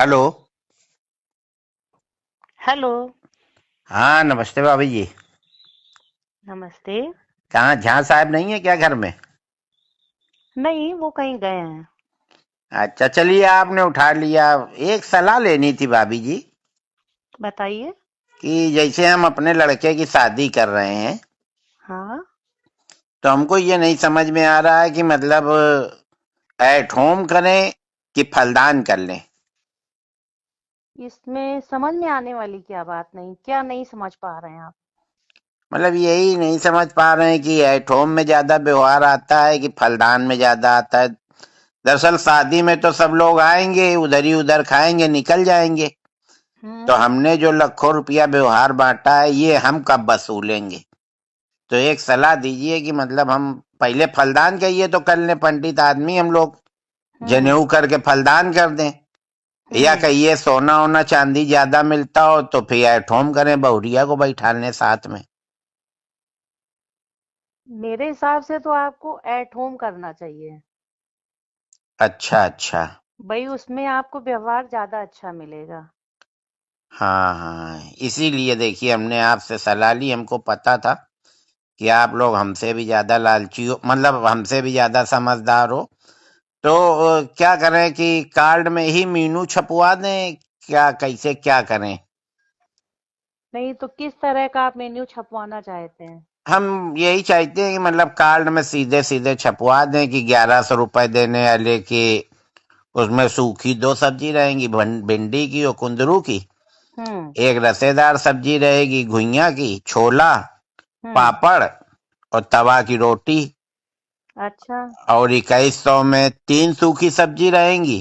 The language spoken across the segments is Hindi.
हेलो। हेलो। हाँ, नमस्ते भाभी जी। नमस्ते। कहाँ जहाँ साहब नहीं है क्या घर में? नहीं, वो कहीं गए हैं। अच्छा, चलिए आपने उठा लिया। एक सलाह लेनी थी भाभी जी बताइए। कि जैसे हम अपने लड़के की शादी कर रहे हैं, हाँ। तो हमको ये नहीं समझ में आ रहा है कि मतलब एट होम करें कि फलदान कर लें। इसमें समझ में आने वाली क्या बात नहीं, क्या नहीं समझ पा रहे हैं आप? मतलब यही नहीं समझ पा रहे हैं कि एट होम में ज्यादा व्यवहार आता है कि फलदान में ज्यादा आता है। दरअसल शादी में तो सब लोग आएंगे, उधर ही उधर खाएंगे, निकल जाएंगे। तो हम्म। हमने जो लाखों रुपया व्यवहार बांटा है, ये हम कब वसूलेंगे? तो एक सलाह दीजिए कि मतलब हम पहले फलदान कहिए तो कर लें, पंडित आदमी हम लोग, हम्म। जनेऊ करके फलदान कर दें। या हम्म। कहिए सोना ओना चांदी ज्यादा मिलता हो तो फिर एट होम करें, बहुरिया को बैठा लें साथ में। मेरे हिसाब से तो आपको एट होम करना चाहिए। अच्छा अच्छा। भाई उसमें आपको व्यवहार ज्यादा अच्छा मिलेगा। हाँ हाँ, इसीलिए देखिए हमने आपसे सलाह ली। हमको पता था कि आप लोग हमसे भी ज्यादा लालची हो, मतलब हमसे भी ज्यादा समझदार हो। तो क्या करें कि कार्ड में ही मीनू छपवा दें, क्या कैसे क्या करें? नहीं तो किस तरह का आप मेन्यू छपवाना चाहते हैं? हम यही चाहते हैं कि मतलब कार्ड में सीधे सीधे छपवा दें कि 1100 रुपए देने वाले के, उसमें सूखी दो सब्जी रहेंगी, भिंडी की और कुंदरू की। हम्म। एक रसेदार सब्जी रहेगी घुइयां की, छोला, हम्म। पापड़ और तवा की रोटी। अच्छा। और 2100 में 3 सूखी सब्जी रहेंगी।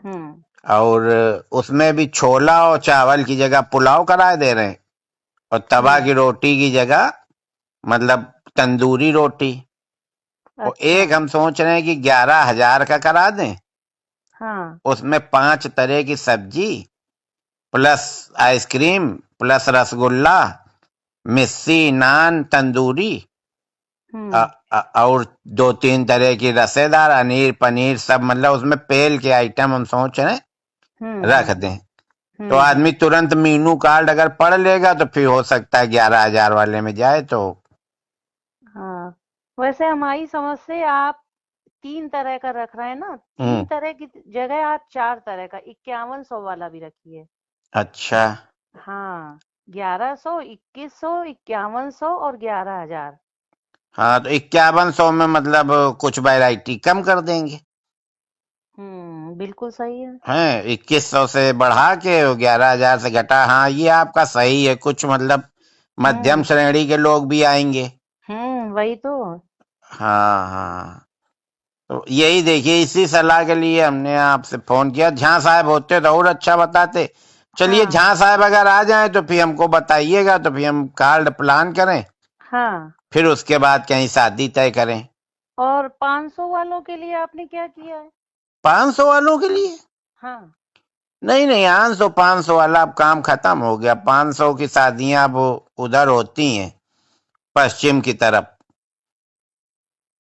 हम्म। और उसमें भी छोला और चावल की जगह पुलाव करा दे रहे हैं। और तवा हम्म। की रोटी की जगह मतलब तंदूरी रोटी। और अच्छा। एक हम सोच रहे हैं कि 11,000 का करा दें। हाँ। उसमें 5 तरह की सब्जी प्लस आइसक्रीम प्लस रसगुल्ला, मिस्सी, नान, तंदूरी, हम्म। और 2-3 तरह की रसेदार, अनीर पनीर सब, मतलब उसमें पेल के आइटम हम सोच रहे हैं हम्म। रख हम्म। दें। तो हम्म। आदमी तुरंत मीनू कार्ड अगर पढ़ लेगा तो फिर हो सकता है 11,000 वाले में जाए तो। हाँ, वैसे हमारी समझ से आप 3 तरह का रख रहे हैं ना, 3 हम्म। तरह की जगह आप 4 तरह का 5100 वाला भी रखिए। अच्छा। हाँ, 1100, 2100, 5100 और 11,000। हाँ, तो 5100 में मतलब कुछ वैरायटी कम कर देंगे। बिल्कुल सही है। हैं, 2100 से बढ़ा के 11,000 से घटा। हाँ, ये आपका सही है। कुछ मतलब मध्यम हम्म। श्रेणी के लोग भी आएंगे। वही तो। हाँ हाँ। तो यही देखिए, इसी सलाह के लिए हमने आपसे फोन किया। झा साहब होते तो और अच्छा बताते। चलिए, हाँ। झा साहब अगर आ जाए तो फिर हमको बताइएगा, तो फिर हम कार्ड प्लान करें, हाँ। फिर उसके बाद कहीं शादी तय करें। और 500 वालों के लिए आपने क्या किया है? 500 वालों के लिए? हाँ। नहीं नहीं, 500 वाला अब काम खत्म हो गया। 500 की शादियां अब उधर होती हैं, पश्चिम की तरफ।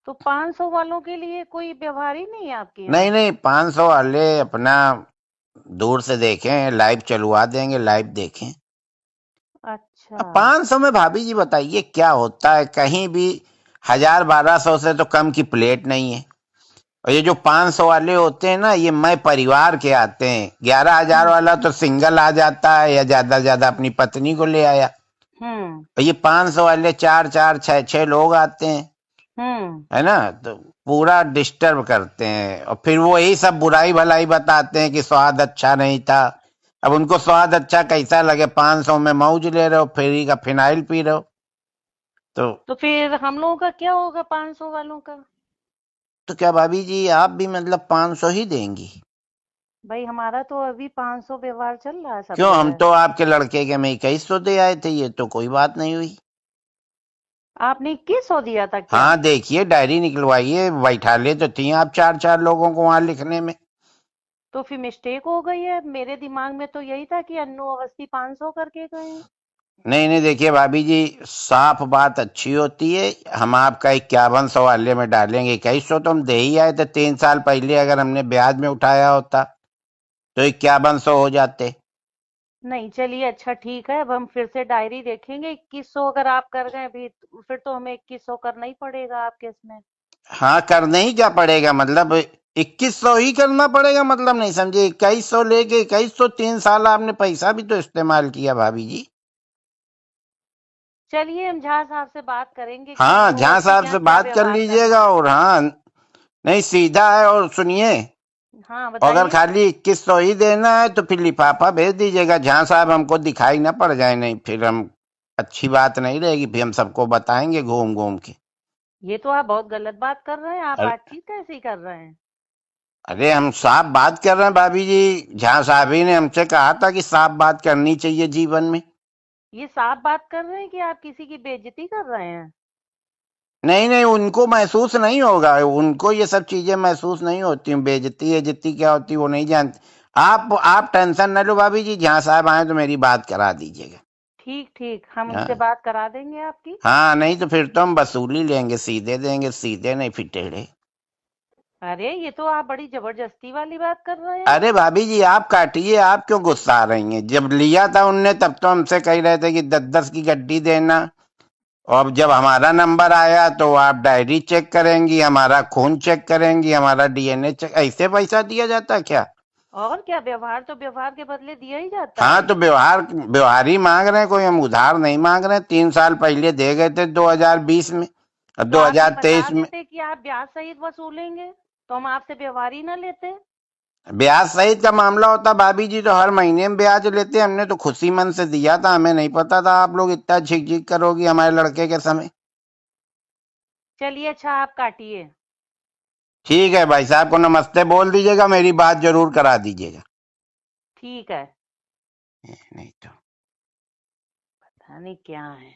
तो 500 वालों के लिए कोई व्यवहार ही नहीं है आपके नहीं यहाँ? नहीं, 500 वाले अपना दूर से देखें, लाइव चलवा देंगे, लाइव देखें। अच्छा। अब 500 में भाभी जी बताइए क्या होता है? कहीं भी 1000-1200 से तो कम की प्लेट नहीं है। और ये जो 500 वाले होते हैं ना, ये मैं परिवार के आते हैं। 11,000 हम्म। वाला तो सिंगल आ जाता है या ज्यादा से ज्यादा अपनी पत्नी को ले आया। हम्म। और ये 500 वाले चार चार छह छह लोग आते हैं, हम्म। है ना? तो पूरा डिस्टर्ब करते हैं और फिर वो यही सब बुराई भलाई बताते हैं कि स्वाद अच्छा नहीं था। अब उनको स्वाद अच्छा कैसा लगे? 500 में मौज ले रहे हो, फ्री का फिनाइल पी रहे हो। तो तो फिर हम लोगों का क्या होगा 500 वालों का? तो क्या भाभी जी आप भी मतलब 500 ही देंगी? भाई हमारा तो अभी 500 व्यवहार चल रहा है सब क्यों, हम जगह। तो आपके लड़के के में 2100 दे आए थे, ये तो कोई बात नहीं हुई। आपने 2100 दिया था क्या? हाँ, देखिए डायरी निकलवाइए, बैठा ले तो थी आप चार चार लोगों को वहां लिखने में। तो फिर मिस्टेक हो गई है, मेरे दिमाग में तो यही था कि अन्नू अवस्थी 500 करके गए हैं। नहीं नहीं, देखिए भाभी जी, साफ बात अच्छी होती है। हम आपका 5100 वाले में डालेंगे। 2100 तो हम दे ही आए थे 3 साल पहले, अगर हमने ब्याज में उठाया होता। तो 5100 हो जाते। नहीं, चलिए अच्छा ठीक है, अब हम फिर से डायरी देखेंगे। 2100 अगर आप कर गए भी, फिर तो हमें 2100 करना ही पड़ेगा आपके इसमें। हाँ, करने ही क्या पड़ेगा, मतलब 2100 ही करना पड़ेगा, मतलब नहीं समझे। 2100 लेके 2100, 3 साल आपने पैसा भी तो इस्तेमाल किया भाभी जी। चलिए हम झा साहब से बात करेंगे कि हाँ, वो झा आपके साहब यहाँ से क्या बात कर व्यवहार कर लीजिएगा। रहे हैं। और हाँ, नहीं सीधा है। और सुनिए, हाँ अगर बताइए। खाली 2100 ही देना है तो फिर लिफाफा भेज दीजिएगा। झा साहब हमको दिखाई ना पड़ जाए, नहीं फिर हम अच्छी बात नहीं रहेगी, फिर हम सबको बताएंगे घूम घूम के। ये तो आप बहुत गलत बात कर रहे हैं, आप अरे बातचीत कैसी कर रहे हैं। अरे, हम साफ बात कर रहे हैं भाभी जी। झा साहब ही ने हमसे कहा था कि साफ बात करनी चाहिए जीवन में। ये साफ बात कर रहे हैं कि आप किसी की बेइज्जती कर रहे हैं। नहीं नहीं, उनको महसूस नहीं होगा, उनको ये सब चीजें महसूस नहीं होती। बेइज्जती इज्जती क्या होती वो नहीं जानती। आप टेंशन न लो भाभी जी, जहाँ साहब आए तो मेरी बात करा दीजिएगा। ठीक ठीक, हम उनसे हाँ बात करा देंगे आपकी। हाँ, नहीं तो फिर तो हम वसूली लेंगे, सीधे देंगे, सीधे नहीं फिर टेढ़े। अरे ये तो आप बड़ी जबरदस्ती वाली बात कर रहे हैं। अरे भाभी जी, आप काटिए, आप क्यों गुस्सा आ रही हैं। जब लिया था उनने तब तो हमसे कह रहे थे कि 10-10 की गड्डी देना। और अब जब हमारा नंबर आया तो आप डायरी चेक करेंगी, हमारा खून चेक करेंगी, हमारा डीएनए चेक। ऐसे पैसा दिया जाता है क्या। और क्या, व्यवहार तो व्यवहार के बदले दिया ही जाता हाँ, है। तो व्यवहार व्यवहार ही मांग रहे हैं, कोई हम उधार नहीं मांग रहे हैं। 3 साल पहले दे गए थे 2020 में और तो आप ये बता 2023 में। देते कि आप ब्याज सहित वसूलेंगे, तो हम आपसे व्यवहार ही ना लेते। ब्याज सहित का मामला होता भाभी जी तो हर महीने में ब्याज लेते। हमने तो खुशी मन से दिया था, हमें नहीं पता था आप लोग इतना झिक झिक करोगी हमारे लड़के के समय। चलिए अच्छा, आप काटिए। ठीक है, भाई साहब को नमस्ते बोल दीजिएगा, मेरी बात जरूर करा दीजिएगा। ठीक है। नहीं तो पता नहीं क्या है।